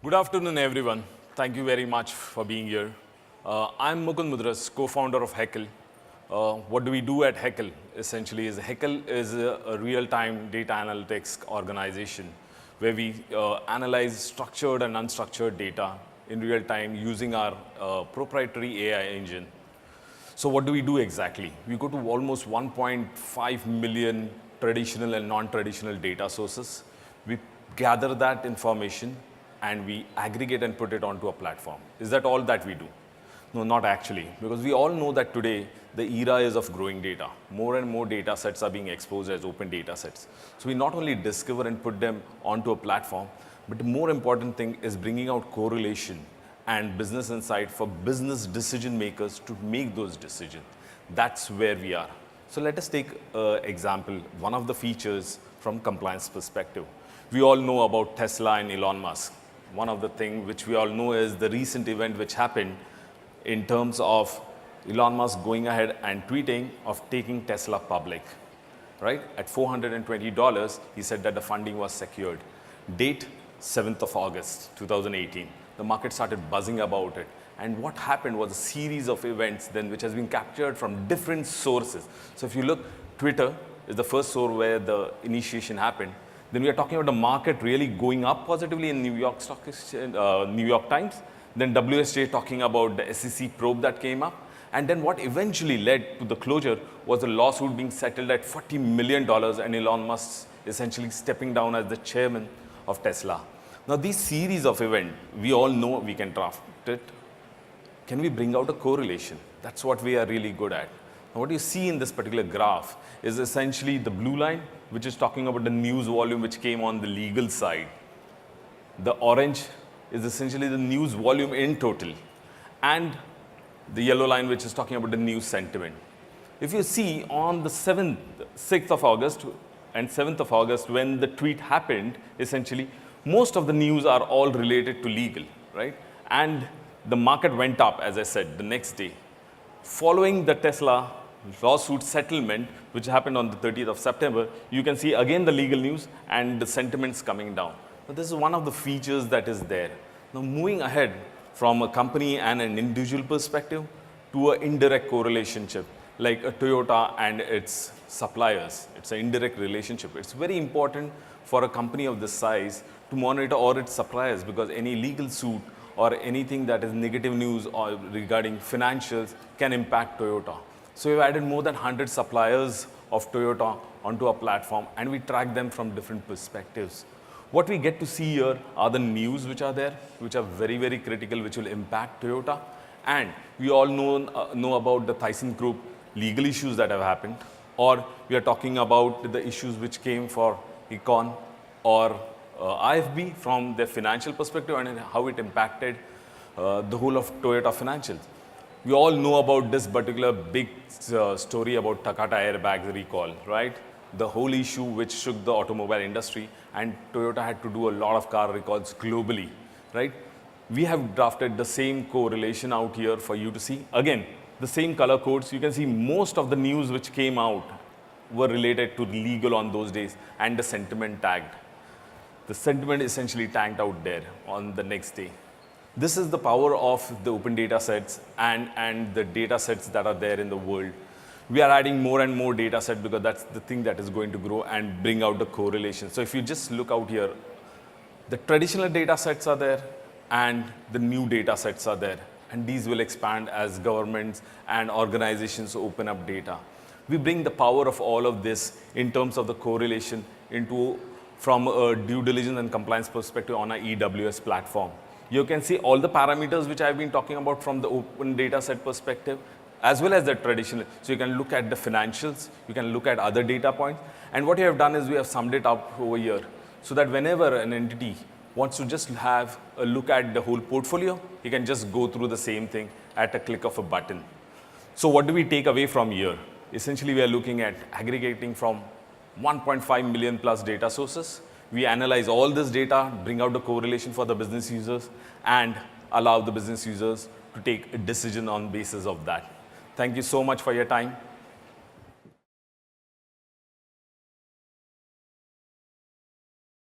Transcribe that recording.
Good afternoon, everyone. Thank you very much for being here. I'm Mukund Mudras, co-founder of Heckyl. What do we do at Heckyl? Essentially, Heckyl is a real-time data analytics organization where we analyze structured and unstructured data in real time using our proprietary AI engine. So what do we do exactly? We go to almost 1.5 million traditional and non-traditional data sources. We gather that information and we aggregate and put it onto a platform. Is that all that we do? No, not actually, because we all know that today the era is of growing data. More and more data sets are being exposed as open data sets. So we not only discover and put them onto a platform, but the more important thing is bringing out correlation and business insight for business decision makers to make those decisions. That's where we are. So let us take an example, one of the features from compliance perspective. We all know about Tesla and Elon Musk. One of the things which we all know is the recent event which happened in terms of Elon Musk going ahead and tweeting of taking Tesla public, right? At $420, he said that the funding was secured. Date, 7th of August, 2018. The market started buzzing about it. And what happened was a series of events then which has been captured from different sources. So if you look, Twitter is the first source where the initiation happened. Then we are talking about the market really going up positively in New York Stock Exchange, New York Times. Then WSJ talking about the SEC probe that came up. And then what eventually led to the closure was a lawsuit being settled at $40 million and Elon Musk essentially stepping down as the chairman of Tesla. Now these series of events, we all know we can draft it. Can we bring out a correlation? That's what we are really good at. Now what you see in this particular graph is essentially the blue line, which is talking about the news volume which came on the legal side. The orange is essentially the news volume in total. And the yellow line which is talking about the news sentiment. If you see on the 6th of August and 7th of August when the tweet happened, essentially most of the news are all related to legal, right? And the market went up, as I said, the next day. Following the Tesla lawsuit settlement, which happened on the 30th of September, you can see again the legal news and the sentiments coming down. But this is one of the features that is there. Now moving ahead from a company and an individual perspective to an indirect correlationship, like a Toyota and its suppliers. It's an indirect relationship. It's very important for a company of this size to monitor all its suppliers because any legal suit or anything that is negative news or regarding financials can impact Toyota. So we've added more than 100 suppliers of Toyota onto our platform and we track them from different perspectives. What we get to see here are the news which are there, which are very, very critical, which will impact Toyota. And we all know about the Tyson Group legal issues that have happened, or we are talking about the issues which came for Econ or IFB from their financial perspective and how it impacted the whole of Toyota financials. We all know about this particular big story about Takata airbags recall, right? The whole issue which shook the automobile industry and Toyota had to do a lot of car recalls globally, right? We have drafted the same correlation out here for you to see. Again, the same color codes. You can see most of the news which came out were related to legal on those days and the sentiment tagged. The sentiment essentially tagged out there on the next day. This is the power of the open data sets and the data sets that are there in the world. We are adding more and more data set because that's the thing that is going to grow and bring out the correlation. So if you just look out here, the traditional data sets are there and the new data sets are there. And these will expand as governments and organizations open up data. We bring the power of all of this in terms of the correlation from a due diligence and compliance perspective on our EWS platform. You can see all the parameters which I've been talking about from the open data set perspective, as well as the traditional. So you can look at the financials, you can look at other data points. And what we have done is we have summed it up over here so that whenever an entity wants to just have a look at the whole portfolio, he can just go through the same thing at a click of a button. So what do we take away from here? Essentially, we are looking at aggregating from 1.5 million plus data sources. We analyze all this data, bring out the correlation for the business users, and allow the business users to take a decision on basis of that. Thank you so much for your time.